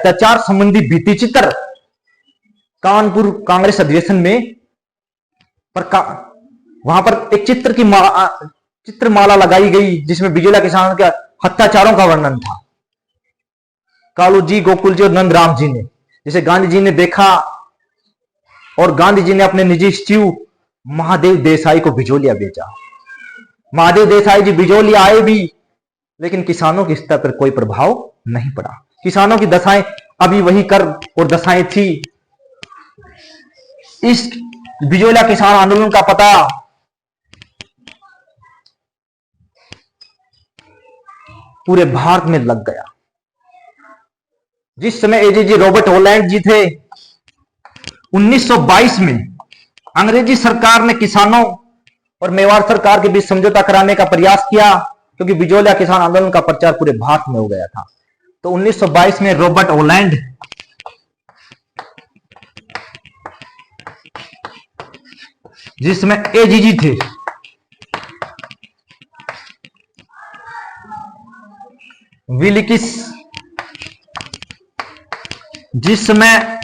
अत्याचार संबंधी भित्ति चित्र कानपुर कांग्रेस अधिवेशन में वहां पर एक चित्रमाला लगाई गई जिसमें बिजोलिया किसान के अत्याचारों का वर्णन था। कालू जी, गोकुल जी और नंदराम जी ने, जिसे गांधी जी ने देखा और गांधी जी ने अपने निजी सचिव महादेव देसाई को बिजोलिया भेजा। महादेव देसाई जी बिजोलिया आए भी, लेकिन किसानों के स्तर पर कोई प्रभाव नहीं पड़ा। किसानों की दशाएं अभी वही कर और दशाएं थी। इस बिजोलिया किसान आंदोलन का पता पूरे भारत में लग गया। जिस समय एजेजी रॉबर्ट हॉलैंड जी थे, 1922 में अंग्रेजी सरकार ने किसानों और मेवाड़ सरकार के बीच समझौता कराने का प्रयास किया, क्योंकि बिजोलिया किसान आंदोलन का प्रचार पूरे भारत में हो गया था। तो 1922 में रॉबर्ट हॉलैंड जिसमें एजीजी थे, विलिकिस जिसमें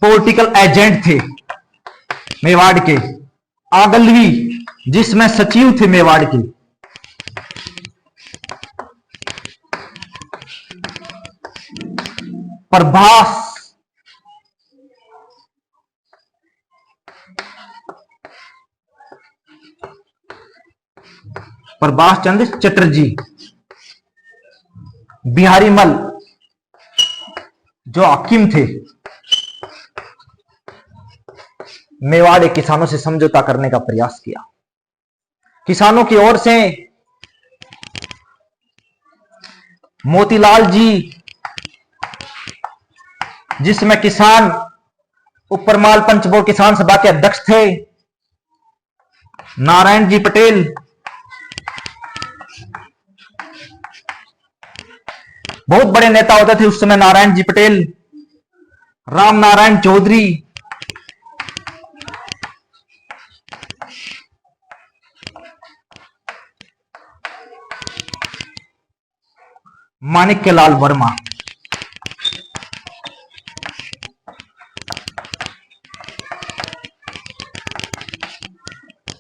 पॉलिटिकल एजेंट थे मेवाड़ के, आगलवी जिसमें सचिव थे मेवाड़ के, प्रभाष चंद्र चटर्जी, बिहारी मल जो हाकिम थे, मेवाड़ किसानों से समझौता करने का प्रयास किया। किसानों की ओर से मोतीलाल जी, जिसमें किसान उपरमाल पंचबोर किसान सभा के अध्यक्ष थे, नारायण जी पटेल, बहुत बड़े नेता होते थे उस समय, नारायण जी पटेल, राम नारायण चौधरी, माणिक्यलाल वर्मा,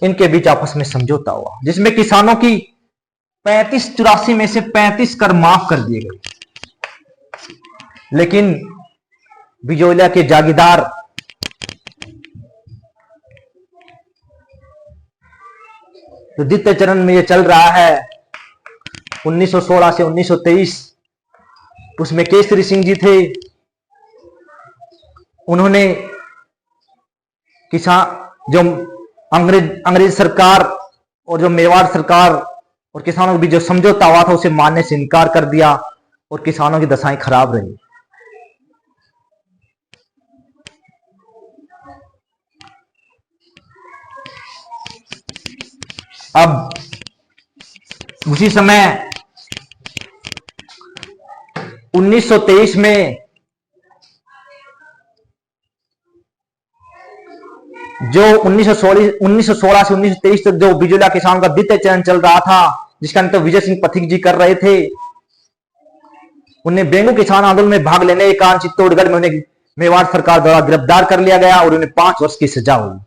इनके बीच आपस में समझौता हुआ, जिसमें किसानों की 35-84 में से 35 कर माफ कर दिए गए। लेकिन बिजोलिया के जागीरदार तो द्वितीय चरण में ये चल रहा है 1916 से 1923, उसमें केसरी सिंह जी थे। उन्होंने किसान जो अंग्रेज सरकार और जो मेवाड़ सरकार और किसानों के बीच जो समझौता हुआ था उसे मानने से इनकार कर दिया और किसानों की दशाएं खराब रही। अब उसी समय 1923 में जो 1916 से 1923 तक जो बिजोलिया किसान का द्वितीय चरण चल रहा था, जिसका नेतृत्व विजय सिंह पथिक जी कर रहे थे, उन्हें बेंगू किसान आंदोलन में भाग लेने के कारण चित्तौड़गढ़ में उन्हें मेवाड़ सरकार द्वारा गिरफ्तार कर लिया गया और उन्हें 5 वर्ष की सजा हुई।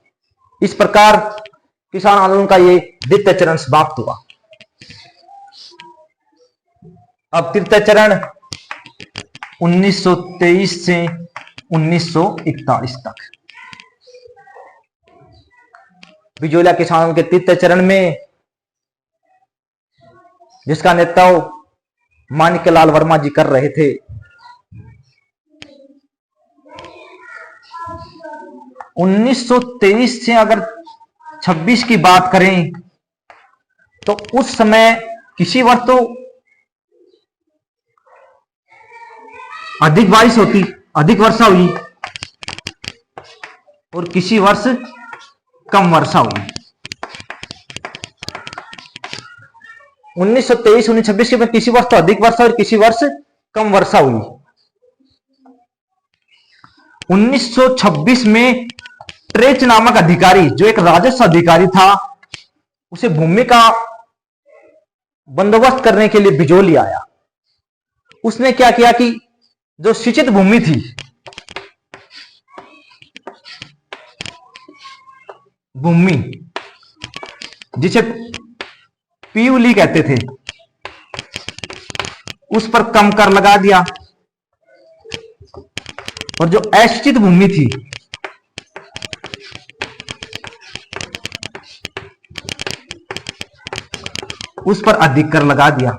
इस प्रकार किसान आंदोलन का ये द्वितीय चरण समाप्त हुआ। अब तृतीय चरण 1923 से 1941 तक, बिजोलिया किसानों के तृतीय चरण में जिसका नेतृत्व माणिक्यलाल वर्मा जी कर रहे थे, 1923 से अगर 26 की बात करें तो उस समय किसी वर्ष तो अधिक बारिश होती, अधिक वर्षा हुई और किसी वर्ष कम वर्षा हुई। 1923 1926 के बाद किसी वर्ष तो अधिक वर्षा और किसी वर्ष कम वर्षा हुई। 1926 में ट्रेच नामक अधिकारी, जो एक राजस्व अधिकारी था, उसे भूमि का बंदोबस्त करने के लिए बिजोली आया। उसने क्या किया कि जो सिंचित भूमि थी, भूमि जिसे पीयूली कहते थे, उस पर कम कर लगा दिया। और जो असिंचित भूमि थी, उस पर अधिक कर लगा दिया।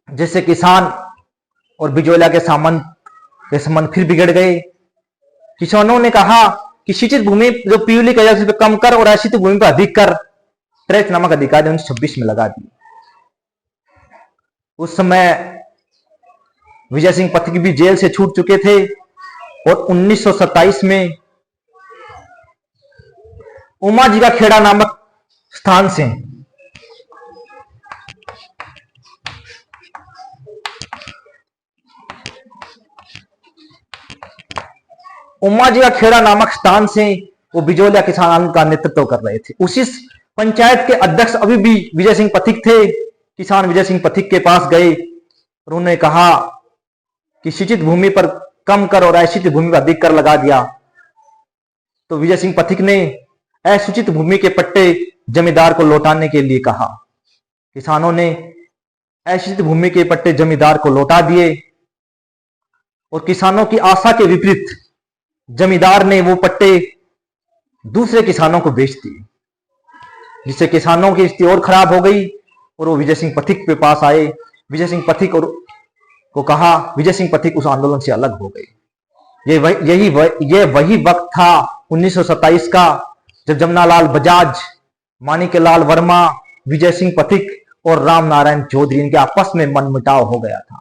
जिससे किसान और बिचौलिया के संबंध फिर बिगड़ गए। किसानों ने कहा कि सिंचित भूमि जो पीयूली का उस पर कम कर और असिंचित भूमि पर अधिक कर ट्रैच नामक अधिकार 1926 में लगा दी। उस समय विजय सिंह पथिक भी जेल से छूट चुके थे और 1927 में उमा जी का खेड़ा नामक स्थान से उमा जी का खेड़ा नामक स्थान से वो बिचौलिया किसान आंदोलन का नेतृत्व कर रहे थे। उसी पंचायत के अध्यक्ष अभी भी विजय सिंह पथिक थे। किसान विजय सिंह पथिक के पास गए और उन्होंने कहा कि सिंचित भूमि पर कम कर और असिंचित भूमि पर अधिक कर लगा दिया। तो विजय सिंह पथिक ने असिंचित भूमि के पट्टे जमींदार को लौटाने के लिए कहा। किसानों ने असिंचित भूमि के पट्टे जमींदार को लौटा दिए और किसानों की आशा के विपरीत जमींदार ने वो पट्टे दूसरे किसानों को बेच दिए, जिससे किसानों की स्थिति और खराब हो गई और वो विजय सिंह पथिक के पास आए। विजय सिंह पथिक और को कहा, विजय सिंह पथिक उस आंदोलन से अलग हो गए। ये वही वक्त था 1927 का, जब जमनालाल बजाज, माणिक्यलाल वर्मा, विजय सिंह पथिक और राम नारायण चौधरी इनके आपस में मनमुटाव हो गया था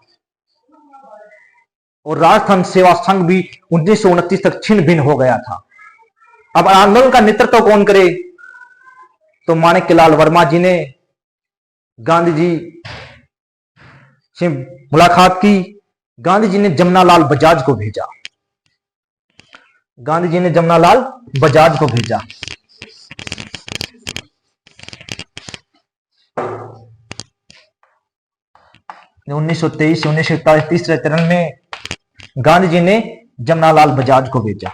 और राजस्थान सेवा संघ भी 1929 तक छिन्न भिन्न हो गया था। अब आंदोलन का नेतृत्व कौन करे? तो माणिक्यलाल वर्मा जी ने गांधी जी से मुलाकात की। गांधी जी ने जमनालाल बजाज को भेजा। गांधी जी ने जमनालाल बजाज को भेजा। उन्नीस सौ 1941 तीसरे चरण में गांधी जी ने जमनालाल बजाज को भेजा।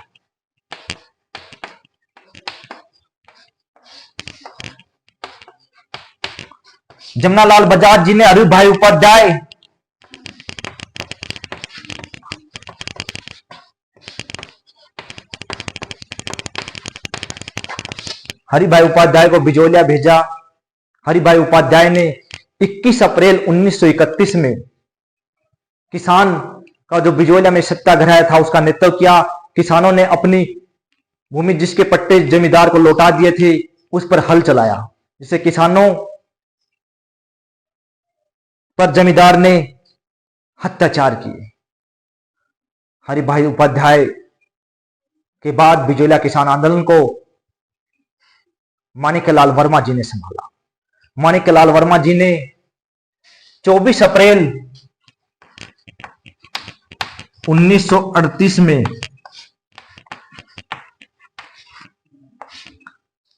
जमनालाल बजाज जी ने हरिभाई उपाध्याय, हरिभाई उपाध्याय को बिचौलिया भेजा। हरिभाई उपाध्याय ने 21 अप्रैल 1931 में किसान का जो बिचौलिया में सत्याग्रह था उसका नेतृत्व किया। किसानों ने अपनी भूमि जिसके पट्टे जमींदार को लौटा दिए थे उस पर हल चलाया, जिससे किसानों पर जमींदार ने अत्याचार किए। हरिभाई उपाध्याय के बाद बिचौलिया किसान आंदोलन को माणिक्यलाल वर्मा जी ने संभाला। माणिक्यलाल वर्मा जी ने 24 अप्रैल 1938 में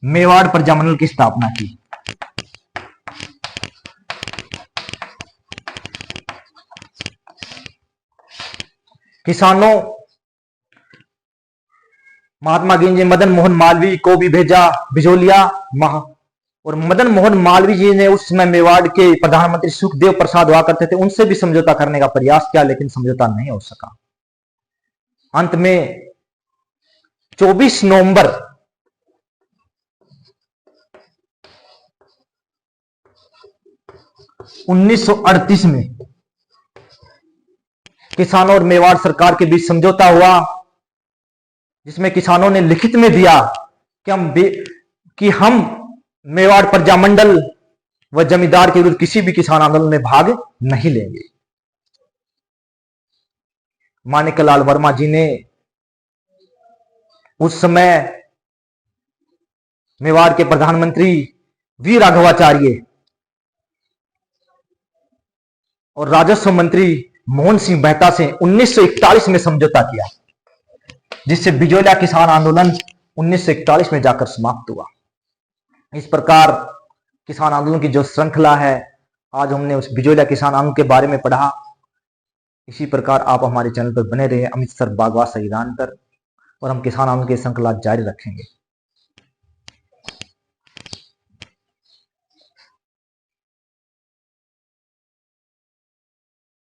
मेवाड़ प्रजामंडल की स्थापना की। किसानों महात्मा गांधी जी मदन मोहन मालवीय को भी भेजा बिचौलिया, और मदन मोहन मालवीय जी ने उस समय मेवाड़ के प्रधानमंत्री सुखदेव प्रसाद हुआ करते थे, उनसे भी समझौता करने का प्रयास किया, लेकिन समझौता नहीं हो सका। अंत में 24 नवंबर 1938 में किसानों और मेवाड़ सरकार के बीच समझौता हुआ, जिसमें किसानों ने लिखित में दिया कि हम मेवाड़ प्रजामंडल व जमींदार के विरुद्ध किसी भी किसान आंदोलन में भाग नहीं लेंगे। माणिक्यलाल वर्मा जी ने उस समय मेवाड़ के प्रधानमंत्री वी राघवाचार्य और राजस्व मंत्री मोहन सिंह मेहता से 1941 में समझौता किया, जिससे बिचौलिया किसान आंदोलन 1941 में जाकर समाप्त हुआ। इस प्रकार किसान आंदोलन की जो श्रृंखला है, आज हमने उस बिजोलिया किसान आंदोलन के बारे में पढ़ा। इसी प्रकार आप हमारे चैनल पर बने रहे अमृतसर बागवा संविधान पर, और हम किसान आंदोलन की श्रृंखला जारी रखेंगे।